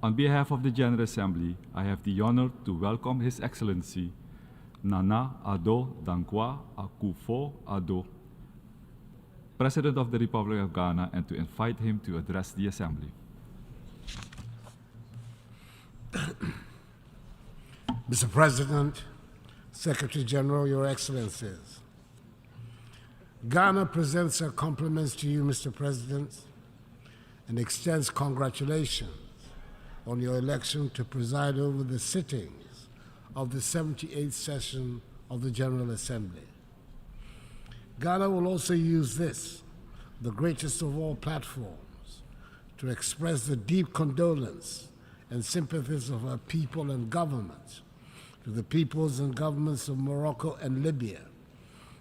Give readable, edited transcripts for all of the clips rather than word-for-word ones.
On behalf of the General Assembly, I have the honor to welcome His Excellency Nana Addo Dankwa Akufo-Addo, President of the Republic of Ghana, and to invite him to address the Assembly. Mr. President, Secretary General, Your Excellencies, Ghana presents her compliments to you, Mr. President, and extends congratulations on your election to preside over the sittings of the 78th session of the General Assembly. Ghana will also use this, the greatest of all platforms, to express the deep condolence and sympathies of our people and government to the peoples and governments of Morocco and Libya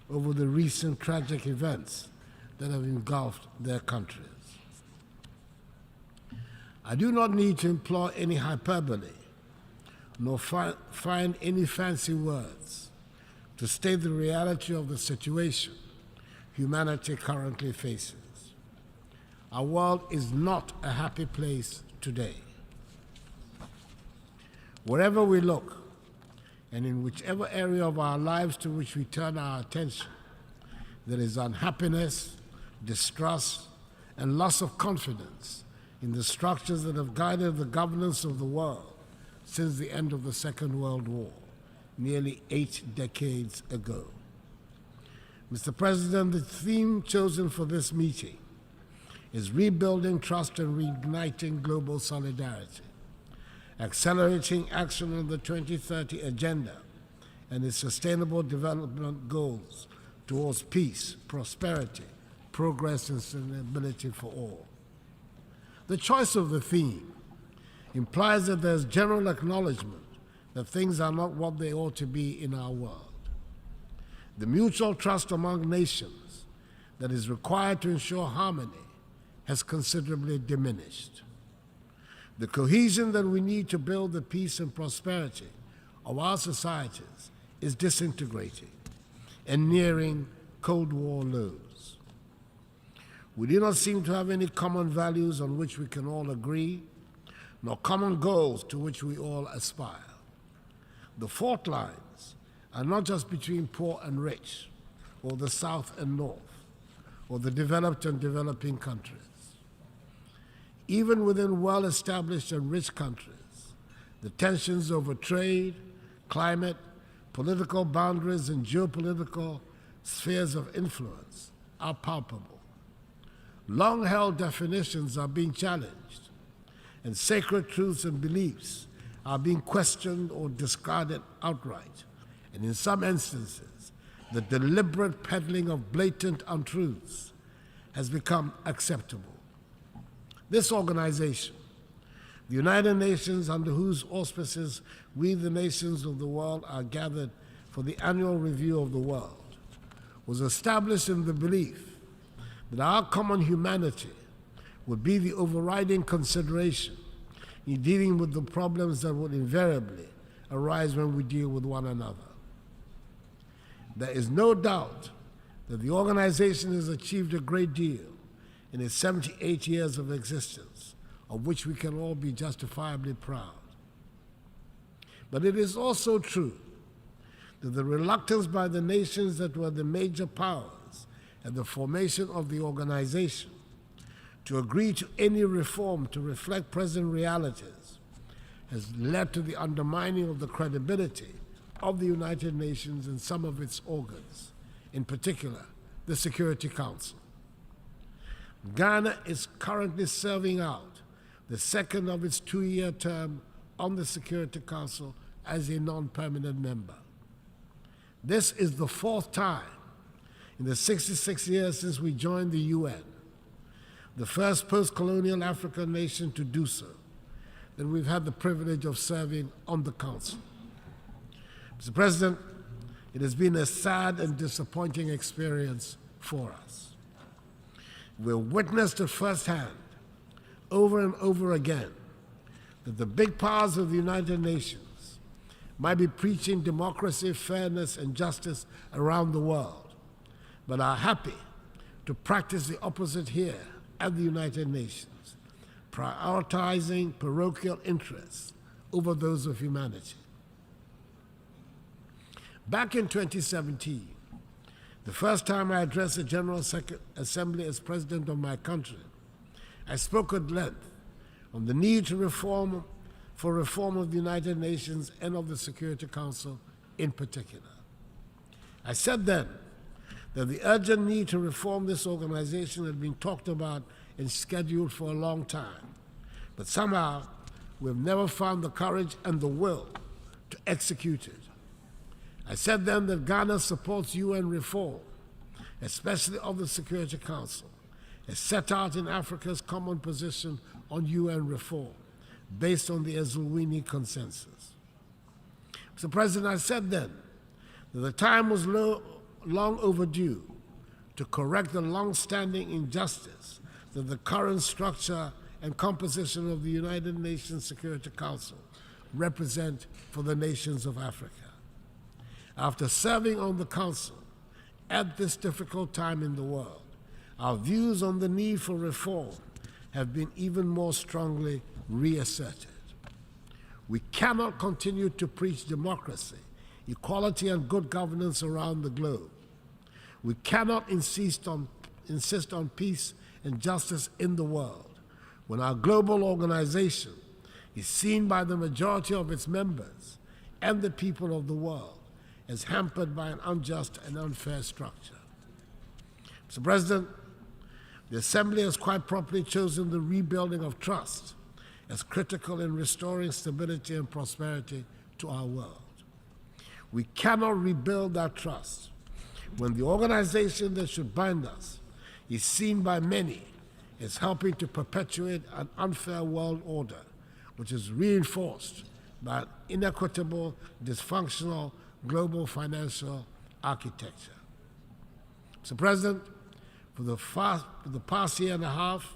over the recent tragic events that have engulfed their countries. I do not need to employ any hyperbole, nor find any fancy words to state the reality of the situation humanity currently faces. Our world is not a happy place today. Wherever we look, and in whichever area of our lives to which we turn our attention, there is unhappiness, distrust, and loss of confidence in the structures that have guided the governance of the world since the end of the Second World War, nearly 8 decades ago. Mr. President, the theme chosen for this meeting is rebuilding trust and reigniting global solidarity, accelerating action on the 2030 Agenda and its sustainable development goals towards peace, prosperity, progress, and sustainability for all. The choice of the theme implies that there's general acknowledgement that things are not what they ought to be in our world. The mutual trust among nations that is required to ensure harmony has considerably diminished. The cohesion that we need to build the peace and prosperity of our societies is disintegrating and nearing Cold War lows. We do not seem to have any common values on which we can all agree, nor common goals to which we all aspire. The fault lines are not just between poor and rich, or the South and North, or the developed and developing countries. Even within well-established and rich countries, the tensions over trade, climate, political boundaries, and geopolitical spheres of influence are palpable. Long-held definitions are being challenged, and sacred truths and beliefs are being questioned or discarded outright, and in some instances, the deliberate peddling of blatant untruths has become acceptable. This organization, the United Nations, under whose auspices we, the nations of the world, are gathered for the annual review of the world, was established in the belief that our common humanity would be the overriding consideration in dealing with the problems that would invariably arise when we deal with one another. There is no doubt that the organization has achieved a great deal in its 78 years of existence, of which we can all be justifiably proud. But it is also true that the reluctance by the nations that were the major powers at the formation of the organization to agree to any reform to reflect present realities has led to the undermining of the credibility of the United Nations and some of its organs, in particular, the Security Council. Ghana is currently serving out the second of its 2-year term on the Security Council as a non-permanent member. This is the 4th time in the 66 years since we joined the UN, the first post-colonial African nation to do so, that we've had the privilege of serving on the Council. Mr. President, it has been a sad and disappointing experience for us. We've witnessed it firsthand, over and over again, that the big powers of the United Nations might be preaching democracy, fairness, and justice around the world, but are happy to practice the opposite here at the United Nations, prioritizing parochial interests over those of humanity. Back in 2017, the first time I addressed the General Assembly as President of my country, I spoke at length on the need to reform of the United Nations and of the Security Council in particular. I said then that the urgent need to reform this organization had been talked about and scheduled for a long time, but somehow we've never found the courage and the will to execute it. I said then that Ghana supports UN reform, especially of the Security Council, as set out in Africa's common position on UN reform, based on the Eswatini Consensus. Mr. President, I said then that the time was long overdue to correct the long-standing injustice that the current structure and composition of the United Nations Security Council represent for the nations of Africa. After serving on the Council at this difficult time in the world, our views on the need for reform have been even more strongly reasserted. We cannot continue to preach democracy, equality, and good governance around the globe. We cannot insist on peace and justice in the world when our global organization is seen by the majority of its members and the people of the world as hampered by an unjust and unfair structure. Mr. President, the Assembly has quite properly chosen the rebuilding of trust as critical in restoring stability and prosperity to our world. We cannot rebuild that trust when the organization that should bind us is seen by many as helping to perpetuate an unfair world order, which is reinforced by an inequitable, dysfunctional global financial architecture. Mr. President, for the past year and a half,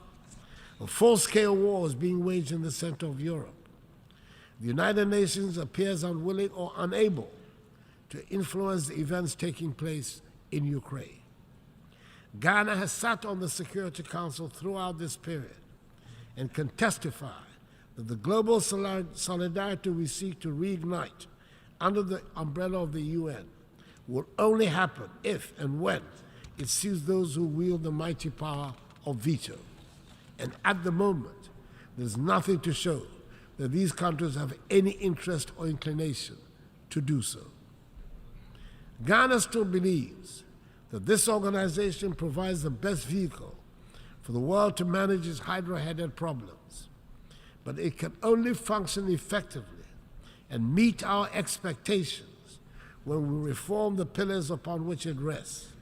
a full-scale war is being waged in the center of Europe. The United Nations appears unwilling or unable to influence the events taking place in Ukraine. Ghana has sat on the Security Council throughout this period and can testify that the global solidarity we seek to reignite under the umbrella of the UN will only happen if and when it suits those who wield the mighty power of veto. And at the moment, there's nothing to show that these countries have any interest or inclination to do so. Ghana still believes that this organization provides the best vehicle for the world to manage its hydra-headed problems, but it can only function effectively and meet our expectations when we reform the pillars upon which it rests.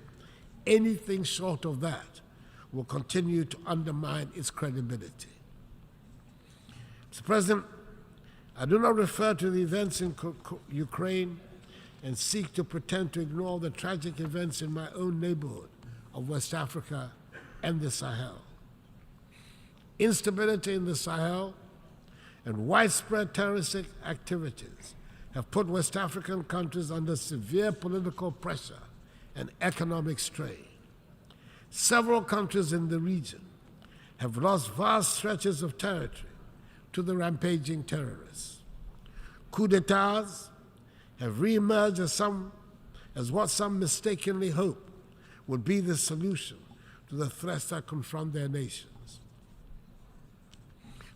Anything short of that will continue to undermine its credibility. Mr. President, I do not refer to the events in Ukraine and seek to pretend to ignore the tragic events in my own neighborhood of West Africa and the Sahel. Instability in the Sahel and widespread terroristic activities have put West African countries under severe political pressure and economic strain. Several countries in the region have lost vast stretches of territory to the rampaging terrorists. Coup d'etats have reemerged as what some mistakenly hope would be the solution to the threats that confront their nations.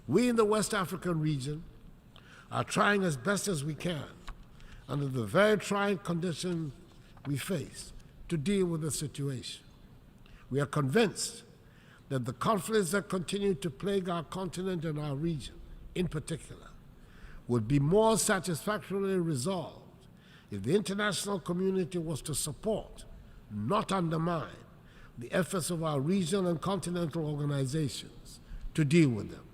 We in the West African region are trying as best as we can, under the very trying conditions we face, to deal with the situation. We are convinced that the conflicts that continue to plague our continent and our region, in particular, would be more satisfactorily resolved if the international community was to support, not undermine, the efforts of our regional and continental organizations to deal with them.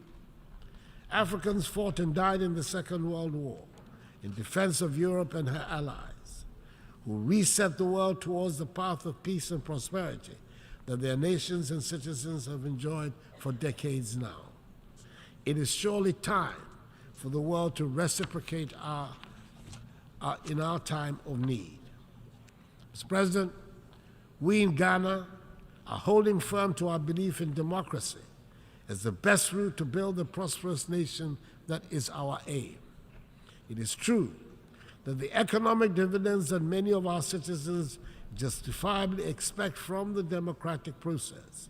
Africans fought and died in the Second World War in defense of Europe and her allies, who reset the world towards the path of peace and prosperity that their nations and citizens have enjoyed for decades now. It is surely time for the world to reciprocate in our time of need. Mr. President, we in Ghana are holding firm to our belief in democracy as the best route to build the prosperous nation that is our aim. It is true that the economic dividends that many of our citizens justifiably expect from the democratic process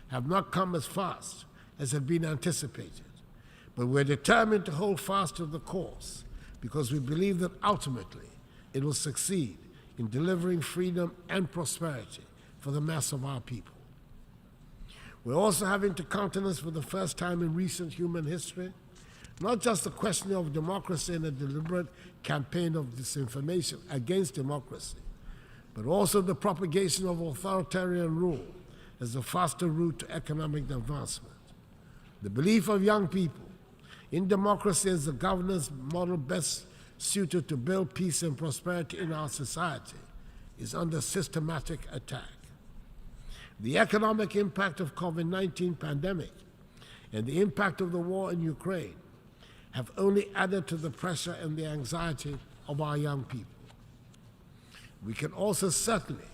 have not come as fast as had been anticipated. But we're determined to hold fast to the course because we believe that ultimately it will succeed in delivering freedom and prosperity for the mass of our people. We're also having to countenance for the first time in recent human history not just the question of democracy and a deliberate campaign of disinformation against democracy, but also the propagation of authoritarian rule as the faster route to economic advancement. The belief of young people in democracy as the governance model best suited to build peace and prosperity in our society is under systematic attack. The economic impact of COVID-19 pandemic and the impact of the war in Ukraine have only added to the pressure and the anxiety of our young people. We can also certainly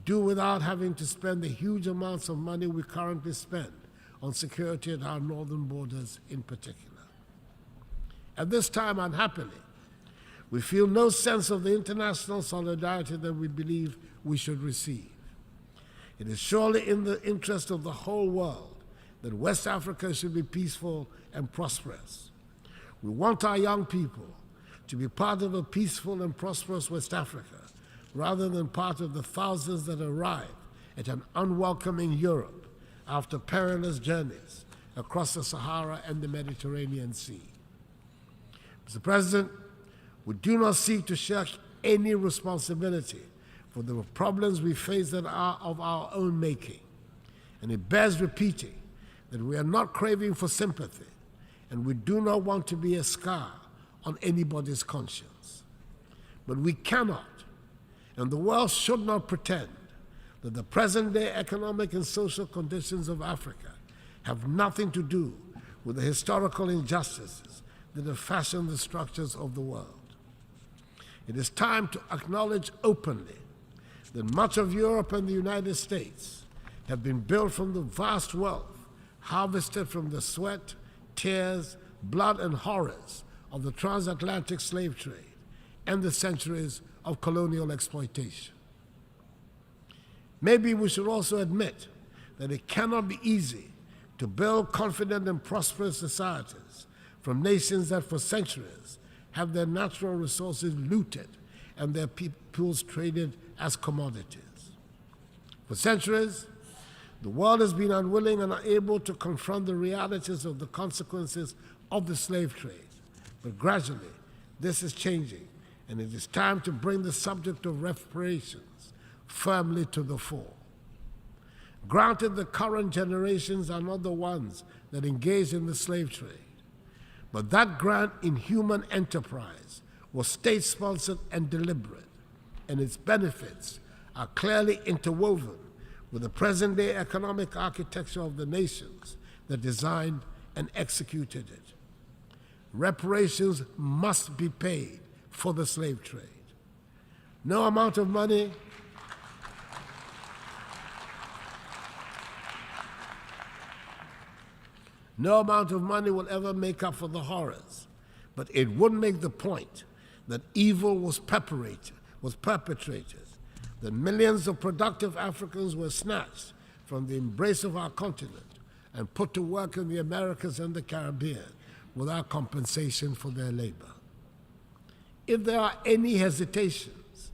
do without having to spend the huge amounts of money we currently spend on security at our northern borders in particular. At this time, unhappily, we feel no sense of the international solidarity that we believe we should receive. It is surely in the interest of the whole world that West Africa should be peaceful and prosperous. We want our young people to be part of a peaceful and prosperous West Africa, rather than part of the thousands that arrive at an unwelcoming Europe after perilous journeys across the Sahara and the Mediterranean Sea. Mr. President, we do not seek to shirk any responsibility for the problems we face that are of our own making. And it bears repeating that we are not craving for sympathy, and we do not want to be a scar on anybody's conscience. But we cannot, and the world should not pretend that the present-day economic and social conditions of Africa have nothing to do with the historical injustices that have fashioned the structures of the world. It is time to acknowledge openly that much of Europe and the United States have been built from the vast wealth harvested from the sweat, tears, blood, and horrors of the transatlantic slave trade and the centuries of colonial exploitation. Maybe we should also admit that it cannot be easy to build confident and prosperous societies from nations that for centuries have their natural resources looted and their peoples traded as commodities. For centuries, the world has been unwilling and unable to confront the realities of the consequences of the slave trade. But gradually, this is changing, and it is time to bring the subject of reparations firmly to the fore. Granted, the current generations are not the ones that engaged in the slave trade, but that grand inhuman enterprise was state-sponsored and deliberate, and its benefits are clearly interwoven with the present-day economic architecture of the nations that designed and executed it. Reparations must be paid for the slave trade. No amount of money will ever make up for the horrors, but it would make the point that evil was perpetrated, that millions of productive Africans were snatched from the embrace of our continent and put to work in the Americas and the Caribbean without compensation for their labor. If there are any hesitations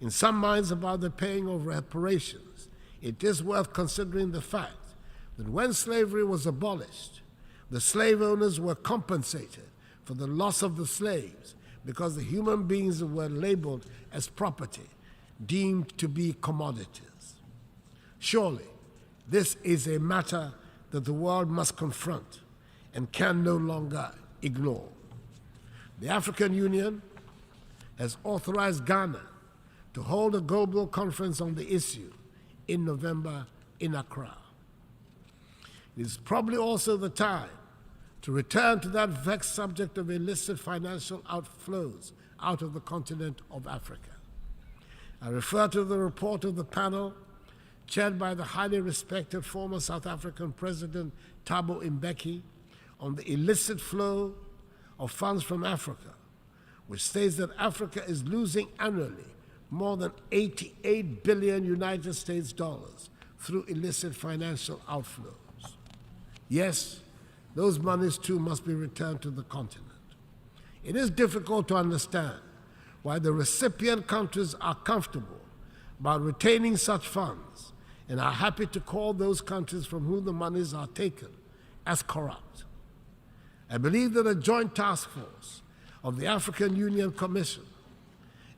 in some minds about the paying of reparations, it is worth considering the fact that when slavery was abolished, the slave owners were compensated for the loss of the slaves because the human beings were labeled as property, deemed to be commodities. Surely, this is a matter that the world must confront and can no longer ignore. The African Union has authorized Ghana to hold a global conference on the issue in November in Accra. It is probably also the time to return to that vexed subject of illicit financial outflows out of the continent of Africa. I refer to the report of the panel chaired by the highly respected former South African President Thabo Mbeki, on the illicit flow of funds from Africa, which states that Africa is losing annually more than 88 billion United States dollars through illicit financial outflows. Yes, those monies too must be returned to the continent. It is difficult to understand why the recipient countries are comfortable about retaining such funds and are happy to call those countries from whom the monies are taken as corrupt. I believe that a joint task force of the African Union Commission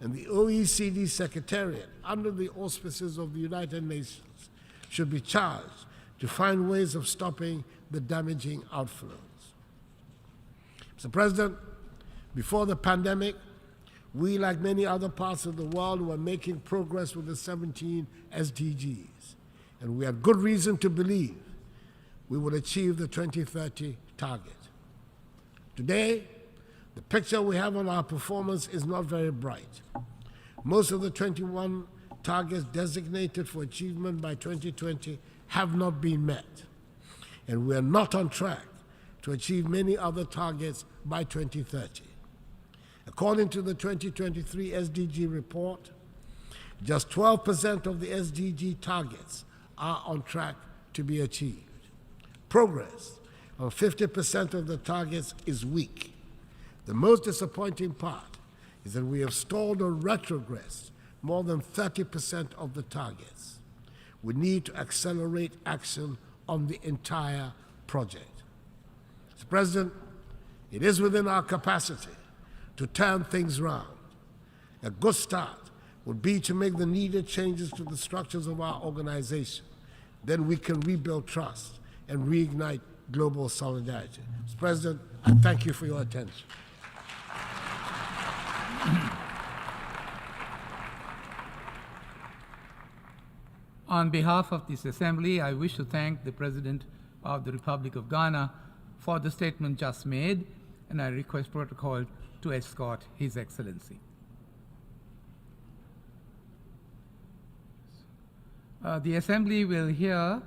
and the OECD Secretariat, under the auspices of the United Nations, should be charged to find ways of stopping the damaging outflows. Mr. President, before the pandemic, we, like many other parts of the world, were making progress with the 17 SDGs, and we had good reason to believe we would achieve the 2030 target. Today, the picture we have on our performance is not very bright. Most of the 21 targets designated for achievement by 2020 have not been met, and we are not on track to achieve many other targets by 2030. According to the 2023 SDG report, just 12% of the SDG targets are on track to be achieved. Progress on 50% of the targets is weak. The most disappointing part is that we have stalled or retrogressed more than 30% of the targets. We need to accelerate action on the entire project. Mr. President, it is within our capacity to turn things around. A good start would be to make the needed changes to the structures of our organization. Then we can rebuild trust and reignite global solidarity. Mr. President, I thank you for your attention. On behalf of this Assembly, I wish to thank the President of the Republic of Ghana for the statement just made, and I request protocol to escort His Excellency. The Assembly will hear